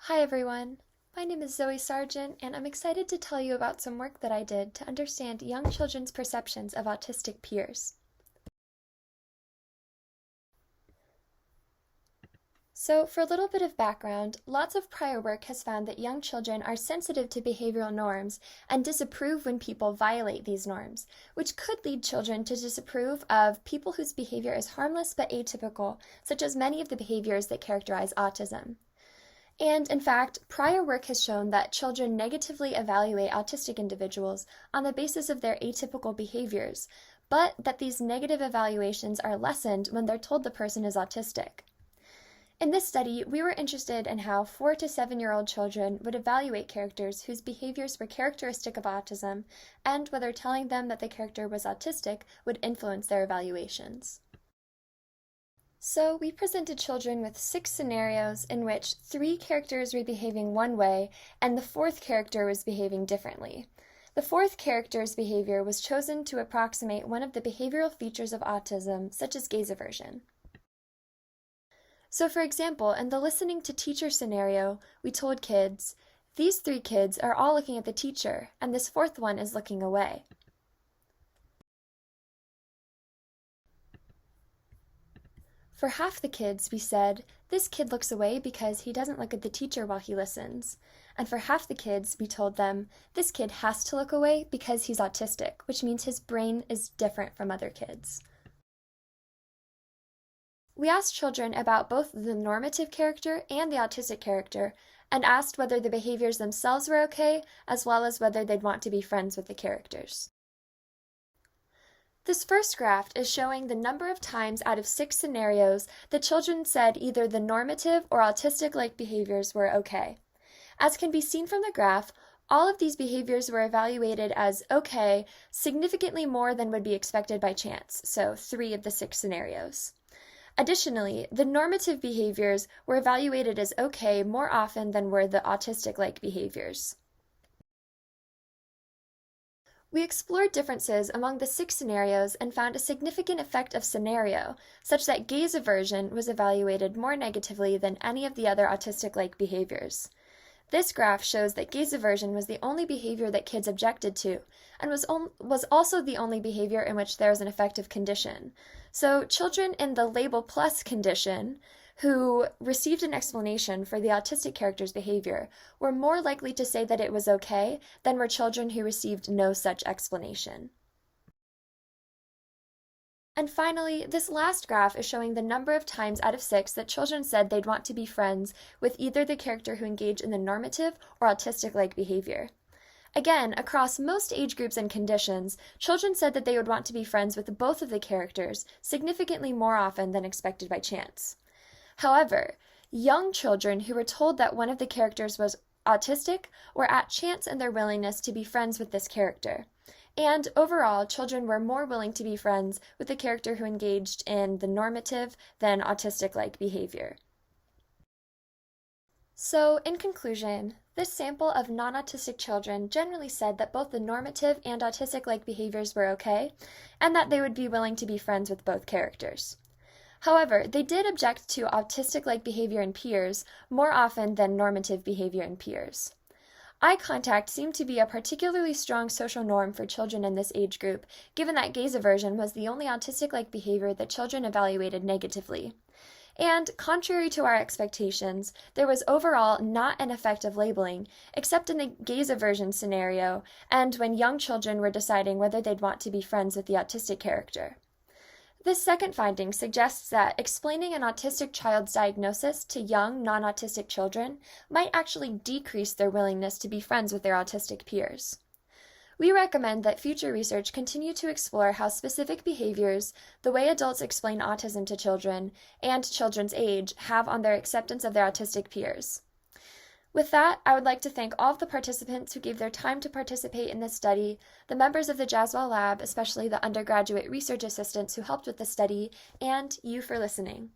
Hi everyone, my name is Zoe Sargent and I'm excited to tell you about some work that I did to understand young children's perceptions of autistic peers. So for a little bit of background, lots of prior work has found that young children are sensitive to behavioral norms and disapprove when people violate these norms, which could lead children to disapprove of people whose behavior is harmless but atypical, such as many of the behaviors that characterize autism. And in fact, prior work has shown that children negatively evaluate autistic individuals on the basis of their atypical behaviors, but that these negative evaluations are lessened when they're told the person is autistic. In this study, we were interested in how 4 to 7-year-old children would evaluate characters whose behaviors were characteristic of autism, and whether telling them that the character was autistic would influence their evaluations. So we presented children with 6 scenarios in which 3 characters were behaving one way and the 4th character was behaving differently. The 4th character's behavior was chosen to approximate one of the behavioral features of autism, such as gaze aversion. So for example, in the listening to teacher scenario, we told kids, these 3 kids are all looking at the teacher, and this 4th one is looking away. For half the kids, we said, this kid looks away because he doesn't look at the teacher while he listens. And for half the kids, we told them, this kid has to look away because he's autistic, which means his brain is different from other kids. We asked children about both the normative character and the autistic character, and asked whether the behaviors themselves were okay, as well as whether they'd want to be friends with the characters. This first graph is showing the number of times out of 6 scenarios that children said either the normative or autistic-like behaviors were okay. As can be seen from the graph, all of these behaviors were evaluated as okay significantly more than would be expected by chance, so 3 of the 6 scenarios. Additionally, the normative behaviors were evaluated as okay more often than were the autistic-like behaviors. We explored differences among the 6 scenarios and found a significant effect of scenario, such that gaze aversion was evaluated more negatively than any of the other autistic-like behaviors. This graph shows that gaze aversion was the only behavior that kids objected to, and was also the only behavior in which there was an effective condition. So children in the label plus condition, who received an explanation for the autistic character's behavior, were more likely to say that it was okay than were children who received no such explanation. And finally, this last graph is showing the number of times out of 6 that children said they'd want to be friends with either the character who engaged in the normative or autistic-like behavior. Again, across most age groups and conditions, children said that they would want to be friends with both of the characters significantly more often than expected by chance. However, young children who were told that one of the characters was autistic were at chance in their willingness to be friends with this character. And overall, children were more willing to be friends with the character who engaged in the normative than autistic-like behavior. So, in conclusion, this sample of non-autistic children generally said that both the normative and autistic-like behaviors were okay, and that they would be willing to be friends with both characters. However, they did object to autistic-like behavior in peers more often than normative behavior in peers. Eye contact seemed to be a particularly strong social norm for children in this age group, given that gaze aversion was the only autistic-like behavior that children evaluated negatively. And, contrary to our expectations, there was overall not an effective labeling, except in the gaze aversion scenario and when young children were deciding whether they'd want to be friends with the autistic character. This second finding suggests that explaining an autistic child's diagnosis to young, non-autistic children might actually decrease their willingness to be friends with their autistic peers. We recommend that future research continue to explore how specific behaviors, the way adults explain autism to children, and children's age have on their acceptance of their autistic peers. With that, I would like to thank all of the participants who gave their time to participate in this study, the members of the Jaswell Lab, especially the undergraduate research assistants who helped with the study, and you for listening.